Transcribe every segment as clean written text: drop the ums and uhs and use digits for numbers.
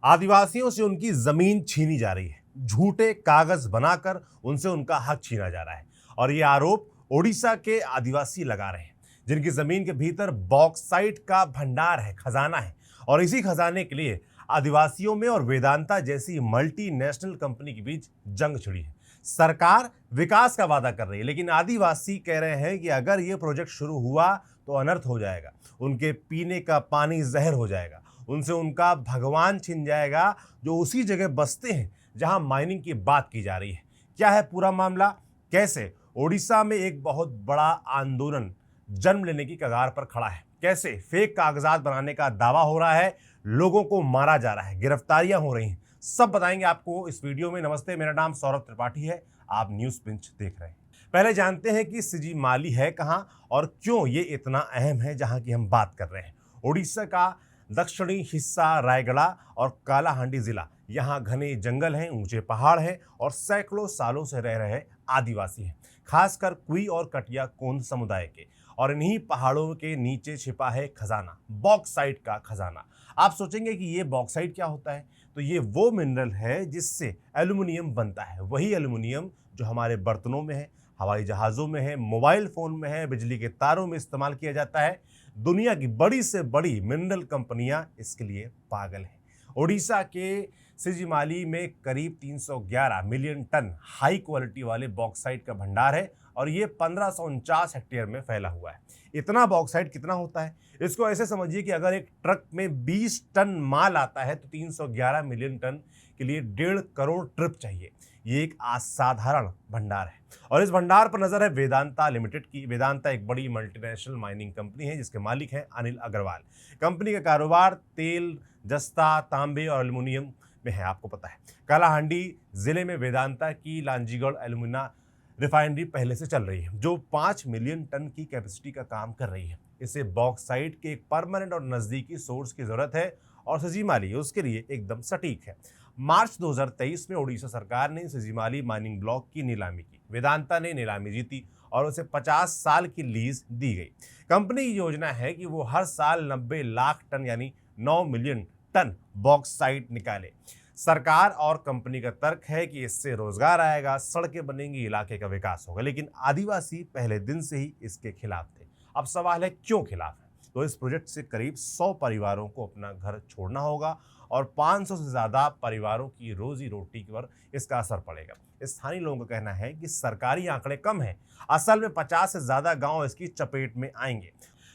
आदिवासियों से उनकी जमीन छीनी जा रही है, झूठे कागज बनाकर उनसे उनका हक छीना जा रहा है। और ये आरोप ओडिशा के आदिवासी लगा रहे हैं, जिनकी जमीन के भीतर बॉक्साइट का भंडार है, खजाना है। और इसी खजाने के लिए आदिवासियों में और वेदांता जैसी मल्टीनेशनल कंपनी के बीच जंग छिड़ी है। सरकार विकास का वादा कर रही है, लेकिन आदिवासी कह रहे हैं कि अगर ये प्रोजेक्ट शुरू हुआ तो अनर्थ हो जाएगा, उनके पीने का पानी जहर हो जाएगा, उनसे उनका भगवान छिन जाएगा, जो उसी जगह बसते हैं जहां माइनिंग की बात की जा रही है। क्या है पूरा मामला? कैसे ओडिशा में एक बहुत बड़ा आंदोलन जन्म लेने की कगार पर खड़ा है? कैसे फेक कागजात बनाने का दावा हो रहा है, लोगों को मारा जा रहा है, गिरफ्तारियां हो रही हैं, सब बताएंगे आपको इस वीडियो में। नमस्ते, मेरा नाम सौरभ त्रिपाठी है, आप न्यूज पिंच देख रहे हैं। पहले जानते हैं कि सिजीमाली है कहां और क्यों ये इतना अहम है जहां की हम बात कर रहे हैं। ओडिशा का दक्षिणी हिस्सा रायगढ़ और कालाहांडी जिला, यहाँ घने जंगल हैं, ऊंचे पहाड़ हैं और सैकड़ों सालों से रह रहे आदिवासी हैं, खासकर कुई और कटिया कोंद समुदाय के। और इन्हीं पहाड़ों के नीचे छिपा है खजाना, बॉक्साइट का खजाना। आप सोचेंगे कि ये बॉक्साइट क्या होता है? तो ये वो मिनरल है जिससे एल्युमिनियम बनता है, वही एल्युमिनियम जो हमारे बर्तनों में है, हवाई जहाज़ों में है, मोबाइल फ़ोन में है, बिजली के तारों में इस्तेमाल किया जाता है। दुनिया की बड़ी से बड़ी मिनरल कंपनियां इसके लिए पागल हैं। ओडिशा के सिजीमाली में करीब 311 मिलियन टन हाई क्वालिटी वाले बॉक्साइट का भंडार है और ये 1549 हेक्टेयर में फैला हुआ है। इतना बॉक्साइट कितना होता है? इसको ऐसे समझिए कि अगर एक ट्रक में 20 टन माल आता है तो 311 मिलियन टन के लिए 1.5 करोड़ ट्रिप चाहिए। ये एक असाधारण भंडार है और इस भंडार पर नजर है वेदांता लिमिटेड की। वेदांता एक बड़ी मल्टीनेशनल माइनिंग कंपनी है जिसके मालिक हैं अनिल अग्रवाल। कंपनी का कारोबार तेल, जस्ता, तांबे और एल्युमिनियम में है, आपको पता है। कालाहांडी जिले में वेदांता की लांजीगढ़ एल्युमिना रिफाइनरी पहले से चल रही है, जो 5 मिलियन टन की कैपेसिटी का काम कर रही है। इसे बॉक्साइट के एक परमानेंट और नजदीकी सोर्स की जरूरत है और सिजीमाली उसके लिए एकदम सटीक है। मार्च 2023 में ओडिशा सरकार ने सिजीमाली माइनिंग ब्लॉक की नीलामी की। वेदांता ने नीलामी जीती और उसे 50 साल की लीज दी गई। कंपनी की योजना है कि वो हर साल 90 लाख टन यानी 9 मिलियन टन बॉक्साइट निकाले। सरकार और कंपनी का तर्क है कि इससे रोजगार आएगा, सड़कें बनेंगी, इलाके का विकास होगा। लेकिन आदिवासी पहले दिन से ही इसके खिलाफ थे। अब सवाल है क्यों खिलाफ है? तो इस प्रोजेक्ट से करीब 100 परिवारों को अपना घर छोड़ना होगा और 500 से ज़्यादा परिवारों की रोजी रोटी पर इसका असर पड़ेगा। स्थानीय लोगों का कहना है कि सरकारी आंकड़े कम हैं, असल में 50 से ज़्यादा गांव इसकी चपेट में आएंगे।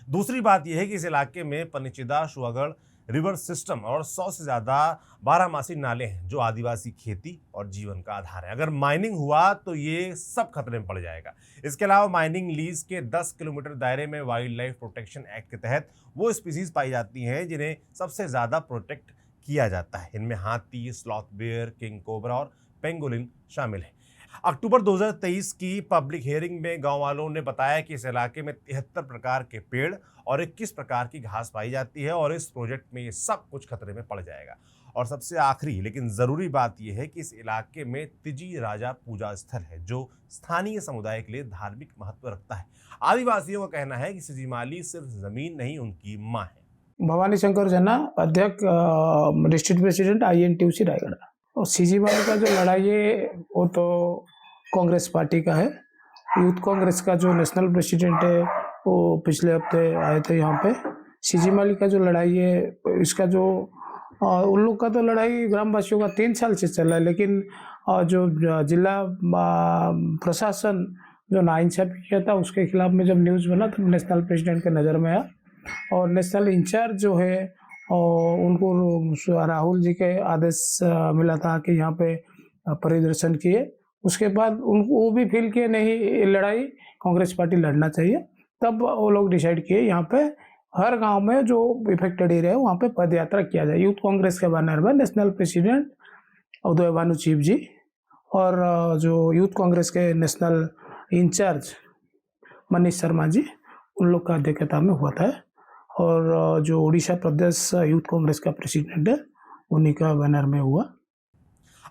दूसरी बात यह है कि इस इलाके में पनिचिदा शुआगढ़ रिवर सिस्टम और 100 से ज़्यादा बारहमासी नाले हैं, जो आदिवासी खेती और जीवन का आधार है। अगर माइनिंग हुआ तो ये सब खतरे में पड़ जाएगा। इसके अलावा माइनिंग लीज के 10 किलोमीटर दायरे में वाइल्ड लाइफ प्रोटेक्शन एक्ट के तहत वो स्पीसीज पाई जाती हैं जिन्हें सबसे ज़्यादा प्रोटेक्ट किया जाता है। इनमें हाथी, स्लॉथ बेयर, किंग कोबरा और पेंगोलिन शामिल है। अक्टूबर 2023 की पब्लिक हियरिंग में गांव वालों ने बताया कि इस इलाके में 73 प्रकार के पेड़ और 21 प्रकार की घास पाई जाती है और इस प्रोजेक्ट में ये सब कुछ खतरे में पड़ जाएगा। और सबसे आखिरी लेकिन ज़रूरी बात यह है कि इस इलाके में तिजी राजा पूजा स्थल है, जो स्थानीय समुदाय के लिए धार्मिक महत्व रखता है। आदिवासियों का कहना है कि सिजीमाली सिर्फ ज़मीन नहीं, उनकी माँ है। भवानी शंकर जना, अध्यक्ष, डिस्ट्रिक्ट प्रेसिडेंट INTUC रायगढ़। और सिजीमाली का जो लड़ाई है वो तो कांग्रेस पार्टी का है। यूथ कांग्रेस का जो नेशनल प्रेसिडेंट है वो पिछले हफ्ते आए थे यहाँ पे। सिजीमाली का जो लड़ाई है इसका जो उन लोग का तो लड़ाई ग्रामवासियों का 3 साल से चल रहा है, लेकिन जो जिला प्रशासन जो नाइंसाफी किया था उसके खिलाफ में जब न्यूज़ बना तो नेशनल प्रेसिडेंट के नज़र में आया और नेशनल इंचार्ज जो है और उनको राहुल जी के आदेश मिला था कि यहाँ पे परिदर्शन किए। उसके बाद उनको वो भी फील किए नहीं, लड़ाई कांग्रेस पार्टी लड़ना चाहिए। तब वो लोग डिसाइड किए यहाँ पे हर गांव में जो इफेक्टेड एरिया है वहाँ पे पद यात्रा किया जाए। यूथ कांग्रेस के बैनर में नेशनल प्रेसिडेंट उदय भानु चीफ जी और जो यूथ कांग्रेस के नेशनल इंचार्ज मनीष शर्मा जी, उन लोग का अध्यक्षता में हुआ था। और जो उड़ीसा प्रदेश यूथ कांग्रेस का प्रेसिडेंट है उन्हीं का बैनर में हुआ।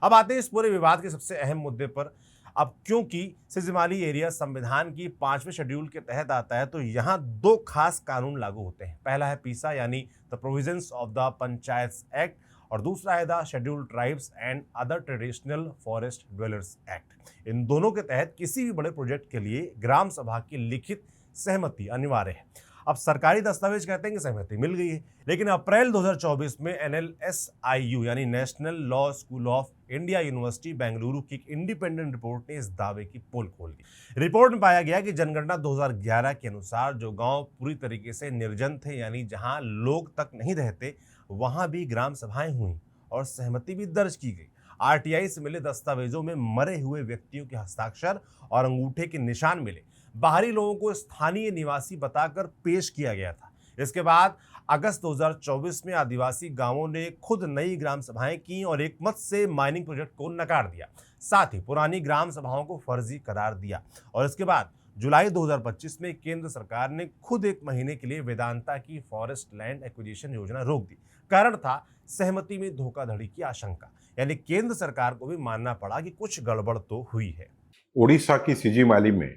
अब आते हैं इस पूरे विवाद के सबसे अहम मुद्दे पर। अब क्योंकि सिजीमाली एरिया संविधान की 5वें शेड्यूल के तहत आता है तो यहाँ 2 खास कानून लागू होते हैं। पहला है पीसा यानी the provisions of the panchayat act और दूसरा है the scheduled tribes and other traditional forest dwellers act. इन दोनों के तहत किसी भी बड़े प्रोजेक्ट के लिए ग्राम सभा की लिखित सहमति अनिवार्य है। अब सरकारी दस्तावेज कहते हैं कि सहमति मिल गई है, लेकिन अप्रैल 2024 में NLSIU यानी national law school of India university Bengaluru की एक इंडिपेंडेंट रिपोर्ट ने इस दावे की पोल खोल दी। रिपोर्ट में पाया गया कि जनगणना 2011 के अनुसार जो गांव पूरी तरीके से निर्जन थे, यानी जहां लोग तक नहीं रहते, वहां भी ग्राम सभाएं हुई और सहमति भी दर्ज की गई। RTI से मिले दस्तावेजों में मरे हुए व्यक्तियों के हस्ताक्षर और अंगूठे के निशान मिले। बाहरी लोगों को स्थानीय निवासी बताकर पेश किया गया था। इसके बाद अगस्त 2024 में आदिवासी गांवों ने खुद नई ग्राम सभाएं की और एक मत से माइनिंग प्रोजेक्ट को नकार दिया। साथ ही पुरानी ग्राम सभाओं को फर्जी करार दिया और इसके बाद जुलाई 2025 में केंद्र सरकार ने खुद एक महीने के लिए वेदांता की फॉरेस्ट लैंड एक्विजिशन योजना रोक दी। कारण था सहमति में धोखाधड़ी की आशंका, यानी केंद्र सरकार को भी मानना पड़ा कि कुछ गड़बड़ तो हुई है। उड़ीसा की सिजीमाली में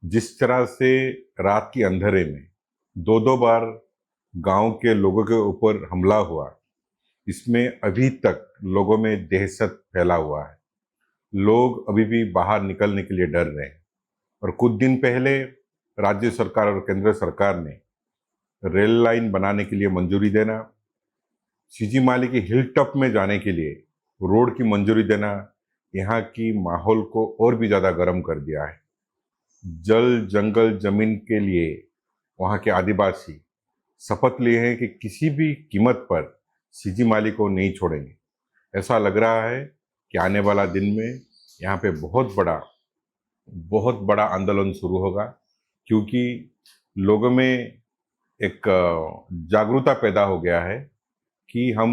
जिस तरह से रात के अंधेरे में दो बार गांव के लोगों के ऊपर हमला हुआ, इसमें अभी तक लोगों में दहशत फैला हुआ है। लोग अभी भी बाहर निकलने के लिए डर रहे हैं और कुछ दिन पहले राज्य सरकार और केंद्र सरकार ने रेल लाइन बनाने के लिए मंजूरी देना, सिजीमाली के हिल टॉप में जाने के लिए रोड की मंजूरी देना यहाँ की माहौल को और भी ज़्यादा गर्म कर दिया है। जल जंगल जमीन के लिए वहाँ के आदिवासी शपथ लिए हैं कि किसी भी कीमत पर सिजीमाली को नहीं छोड़ेंगे। ऐसा लग रहा है कि आने वाला दिन में यहाँ पे बहुत बड़ा आंदोलन शुरू होगा, क्योंकि लोगों में एक जागरूकता पैदा हो गया है कि हम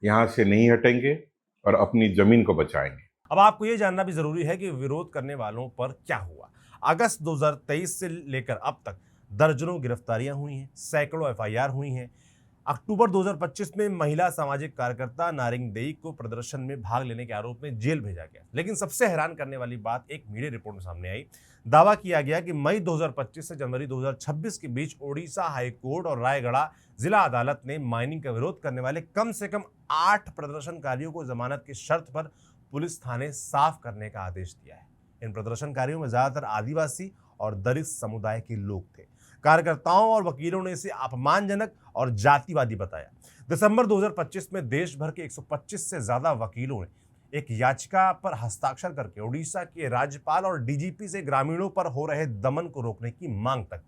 यहाँ से नहीं हटेंगे और अपनी जमीन को बचाएंगे। अब आपको ये जानना भी जरूरी है कि विरोध करने वालों पर क्या हुआ। अगस्त 2023 से लेकर अब तक दर्जनों गिरफ्तारियां हुई हैं, सैकड़ों FIR हुई हैं। अक्टूबर 2025 में महिला सामाजिक कार्यकर्ता नारिंग देई को प्रदर्शन में भाग लेने के आरोप में जेल भेजा गया। लेकिन सबसे हैरान करने वाली बात एक मीडिया रिपोर्ट में सामने आई। दावा किया गया कि मई 2025 से जनवरी 2026 के बीच ओडिशा हाई कोर्ट और रायगढ़ जिला अदालत ने माइनिंग का विरोध करने वाले कम से कम 8 प्रदर्शनकारियों को जमानत की शर्त पर पुलिस थाने साफ करने का आदेश दिया है। इन प्रदर्शनकारियों में ज्यादातर आदिवासी और दलित समुदाय के लोग थे। कार्यकर्ताओं और वकीलों ने इसे अपमानजनक और जातिवादी बताया। दिसंबर 2025 में देश भर के 125 से ज्यादा वकीलों ने एक याचिका पर हस्ताक्षर करके ओडिशा के राज्यपाल और DGP से ग्रामीणों पर हो रहे दमन को रोकने की मांग तक।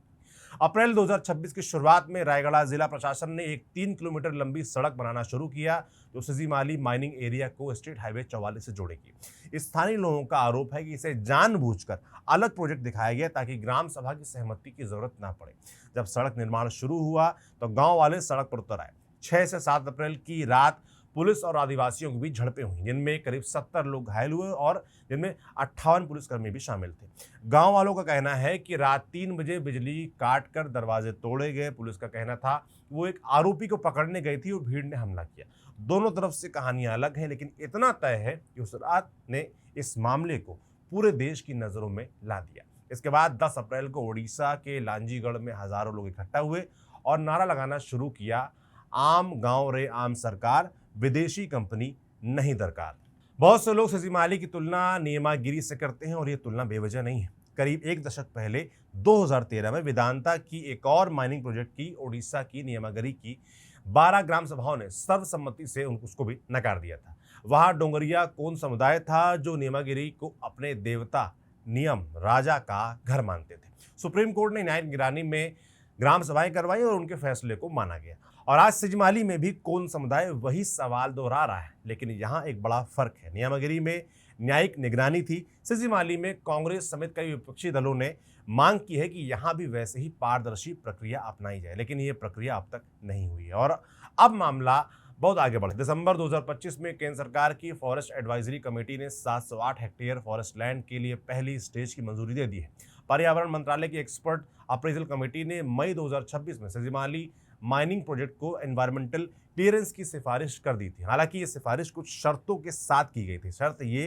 अप्रैल 2026 की शुरुआत में रायगढ़ जिला प्रशासन ने एक 3 किलोमीटर लंबी सड़क बनाना शुरू किया, जो सिजीमाली माइनिंग एरिया को स्टेट हाईवे 44 से जोड़ेगी। स्थानीय लोगों का आरोप है कि इसे जानबूझकर अलग प्रोजेक्ट दिखाया गया ताकि ग्राम सभा की सहमति की जरूरत ना पड़े। जब सड़क निर्माण शुरू हुआ तो गांव वाले सड़क पर उतर आए। 6 से 7 अप्रैल की रात पुलिस और आदिवासियों के बीच झड़पें हुई, जिनमें करीब 70 लोग घायल हुए और जिनमें 58 पुलिसकर्मी भी शामिल थे। गांव वालों का कहना है कि रात 3 बजे बिजली काट कर दरवाजे तोड़े गए। पुलिस का कहना था वो एक आरोपी को पकड़ने गई थी और भीड़ ने हमला किया। दोनों तरफ से कहानियां अलग हैं, लेकिन इतना तय है कि उस रात ने इस मामले को पूरे देश की नजरों में ला दिया। इसके बाद 10 अप्रैल को ओडिशा के लांजीगढ़ में हजारों लोग इकट्ठा हुए और नारा लगाना शुरू किया, आम गांव रे आम सरकार, विदेशी कंपनी नहीं दरकार। बहुत से लोग सिजीमाली की तुलना नियमागिरी से करते हैं और ये तुलना बेवजह नहीं है। करीब एक दशक पहले 2013 में वेदांता की एक और माइनिंग प्रोजेक्ट की ओडिशा की नियमागिरी की 12 ग्राम सभाओं ने सर्वसम्मति से उसको भी नकार दिया था। वहां डोंगरिया कोन समुदाय था जो नियमागिरी को अपने देवता नियम राजा का घर मानते थे। सुप्रीम कोर्ट ने न्यायिक निगरानी में ग्राम सभाएं करवाई और उनके फैसले को माना गया। और आज सिजीमाली में भी कोन समुदाय वही सवाल दोहरा रहा है, लेकिन यहाँ एक बड़ा फर्क है। नियमागिरी में न्यायिक निगरानी थी, सिजीमाली में कांग्रेस समेत कई विपक्षी दलों ने मांग की है कि यहाँ भी वैसे ही पारदर्शी प्रक्रिया अपनाई जाए, लेकिन ये प्रक्रिया अब तक नहीं हुई है और अब मामला बहुत आगे बढ़ा। दिसंबर 2025 में केंद्र सरकार की फॉरेस्ट एडवाइजरी कमेटी ने 708 हेक्टेयर फॉरेस्ट लैंड के लिए पहली स्टेज की मंजूरी दे दी है। पर्यावरण मंत्रालय की एक्सपर्ट अप्रेजल कमेटी ने मई 2026 में सिजीमाली माइनिंग प्रोजेक्ट को एनवायरमेंटल क्लियरेंस की सिफारिश कर दी थी। हालांकि ये सिफारिश कुछ शर्तों के साथ की गई थी। शर्त ये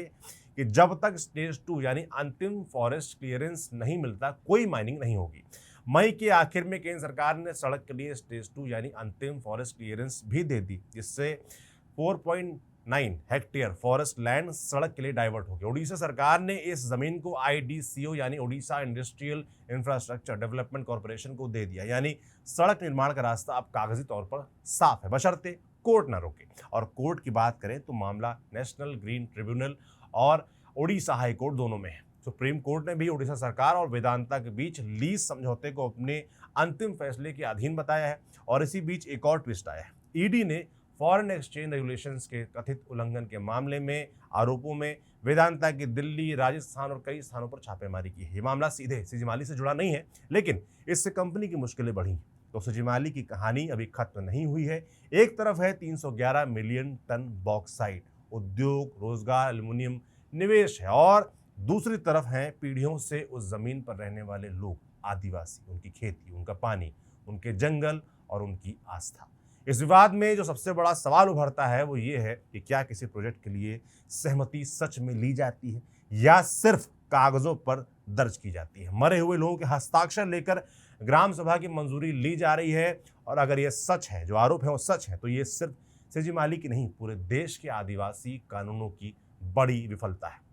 कि जब तक स्टेज 2 यानी अंतिम फॉरेस्ट क्लियरेंस नहीं मिलता कोई माइनिंग नहीं होगी। मई के आखिर में केंद्र सरकार ने सड़क के लिए स्टेज 2 यानी अंतिम फॉरेस्ट क्लियरेंस भी दे दी, जिससे 4.9 हेक्टेयर फॉरेस्ट लैंड सड़क के लिए डाइवर्ट हो गया। उड़ीसा सरकार ने इस जमीन को IDCO यानी Odisha industrial infrastructure development corporation को दे दिया, यानी सड़क निर्माण का रास्ता अब कागजी तौर पर साफ है, बशर्ते कोर्ट न रोके। और कोर्ट की बात करें तो मामला नेशनल ग्रीन ट्रिब्यूनल और ओडिशा हाई कोर्ट दोनों में है। सुप्रीम कोर्ट ने भी ओडिशा सरकार और वेदांता के बीच लीज समझौते को अपने अंतिम फैसले के अधीन बताया है। और इसी बीच एक और ट्विस्ट आया है। ईडी ने फॉरेन एक्सचेंज रेगुलेशंस के कथित उल्लंघन के मामले में आरोपों में वेदांता की दिल्ली, राजस्थान और कई स्थानों पर छापेमारी की है। ये मामला सीधे सीजीमाली से जुड़ा नहीं है, लेकिन इससे कंपनी की मुश्किलें बढ़ी। तो सीजीमाली की कहानी अभी खत्म नहीं हुई है। एक तरफ है 311 मिलियन टन बॉक्साइट, उद्योग, रोजगार, एल्युमिनियम, निवेश है, और दूसरी तरफ हैं पीढ़ियों से उस जमीन पर रहने वाले लोग, आदिवासी, उनकी खेती, उनका पानी, उनके जंगल और उनकी आस्था। इस विवाद में जो सबसे बड़ा सवाल उभरता है वो ये है कि क्या किसी प्रोजेक्ट के लिए सहमति सच में ली जाती है या सिर्फ कागजों पर दर्ज की जाती है। मरे हुए लोगों के हस्ताक्षर लेकर ग्राम सभा की मंजूरी ली जा रही है, और अगर ये सच है, जो आरोप है वो सच है, तो ये सिर्फ सीजीमाली की नहीं, पूरे देश के आदिवासी कानूनों की बड़ी विफलता है।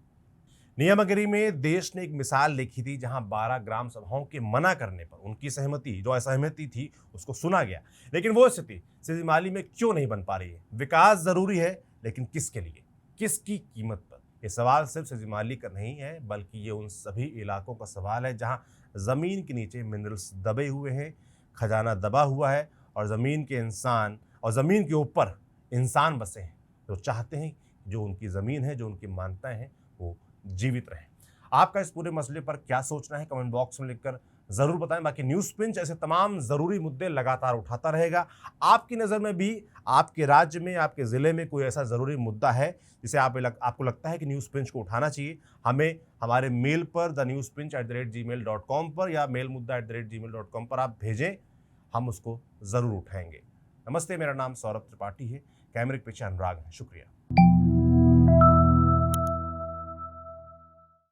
नियमगिरी में देश ने एक मिसाल लिखी थी जहां 12 ग्राम सभाओं के मना करने पर उनकी सहमति, जो असहमति थी, उसको सुना गया। लेकिन वो स्थिति सीजीमाली में क्यों नहीं बन पा रही है? विकास जरूरी है, लेकिन किसके लिए, किसकी कीमत पर? ये सवाल सिर्फ सीजीमाली का नहीं है, बल्कि ये उन सभी इलाकों का सवाल है जहां जमीन के नीचे मिनरल्स दबे हुए हैं, खजाना दबा हुआ है, और जमीन के ऊपर इंसान बसे हैं, जो चाहते हैं जो उनकी जमीन है, जो उनकी मान्यताएं हैं, वो जीवित रहें। आपका इस पूरे मसले पर क्या सोचना है, कमेंट बॉक्स में लिखकर जरूर बताएं। बाकी न्यूज़ पिंच ऐसे तमाम जरूरी मुद्दे लगातार उठाता रहेगा। आपकी नज़र में भी आपके राज्य में, आपके ज़िले में कोई ऐसा ज़रूरी मुद्दा है जिसे आपको लगता है कि न्यूज़ पिंच को उठाना चाहिए, हमें हमारे मेल पर thenewspinch@gmail.com पर या mailmudda@gmail.com पर आप भेजें, हम उसको ज़रूर उठाएंगे। नमस्ते, मेरा नाम सौरभ त्रिपाठी है, कैमरे के पीछे अनुराग है। शुक्रिया।